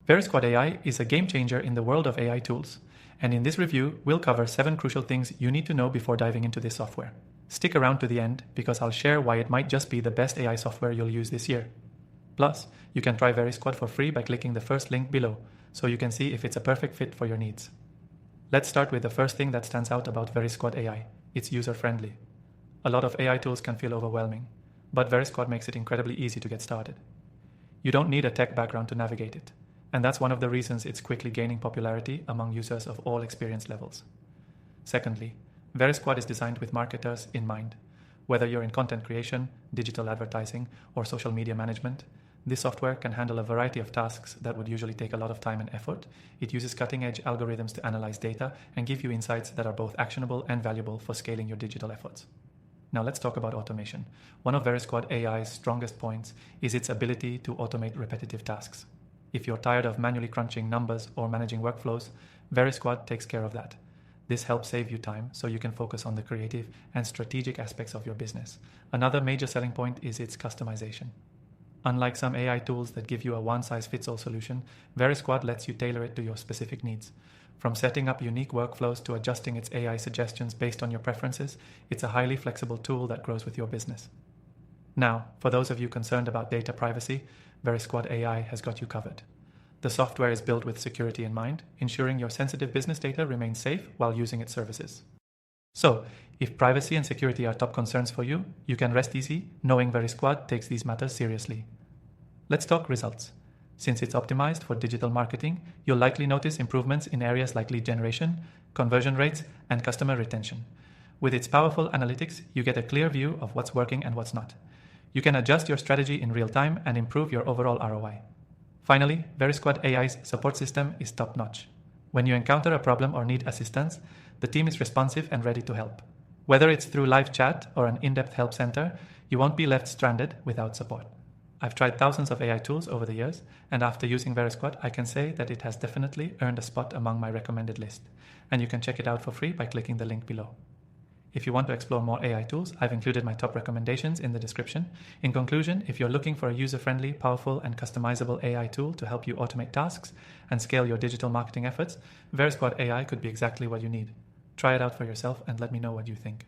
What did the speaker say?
Verisquad AI is a game changer in the world of AI tools, and in this review, we'll cover 7 crucial things you need to know before diving into this software. Stick around to the end because I'll share why it might just be the best AI software you'll use this year. Plus, you can try Verisquad for free by clicking the first link below, so you can see if it's a perfect fit for your needs. Let's start with the first thing that stands out about Verisquad AI. It's user-friendly. A lot of AI tools can feel overwhelming, but Verisquad makes it incredibly easy to get started. You don't need a tech background to navigate it, and that's one of the reasons it's quickly gaining popularity among users of all experience levels. Secondly, Verisquad is designed with marketers in mind. Whether you're in content creation, digital advertising, or social media management, this software can handle a variety of tasks that would usually take a lot of time and effort. It uses cutting-edge algorithms to analyze data and give you insights that are both actionable and valuable for scaling your digital efforts. Now let's talk about automation. One of Verisquad AI's strongest points is its ability to automate repetitive tasks. If you're tired of manually crunching numbers or managing workflows, Verisquad takes care of that. This helps save you time so you can focus on the creative and strategic aspects of your business. Another major selling point is its customization. Unlike some AI tools that give you a one-size-fits-all solution, Verisquad lets you tailor it to your specific needs. From setting up unique workflows to adjusting its AI suggestions based on your preferences, it's a highly flexible tool that grows with your business. Now, for those of you concerned about data privacy, Verisquad AI has got you covered. The software is built with security in mind, ensuring your sensitive business data remains safe while using its services. So, if privacy and security are top concerns for you, you can rest easy knowing Verisquad takes these matters seriously. Let's talk results. Since it's optimized for digital marketing, you'll likely notice improvements in areas like lead generation, conversion rates, and customer retention. With its powerful analytics, you get a clear view of what's working and what's not. You can adjust your strategy in real time and improve your overall ROI. Finally, Verisquad AI's support system is top-notch. When you encounter a problem or need assistance, the team is responsive and ready to help. Whether it's through live chat or an in-depth help center, you won't be left stranded without support. I've tried thousands of AI tools over the years, and after using Verisquad, I can say that it has definitely earned a spot among my recommended list, and you can check it out for free by clicking the link below. If you want to explore more AI tools, I've included my top recommendations in the description. In conclusion, if you're looking for a user-friendly, powerful, and customizable AI tool to help you automate tasks and scale your digital marketing efforts, Verisquad AI could be exactly what you need. Try it out for yourself and let me know what you think.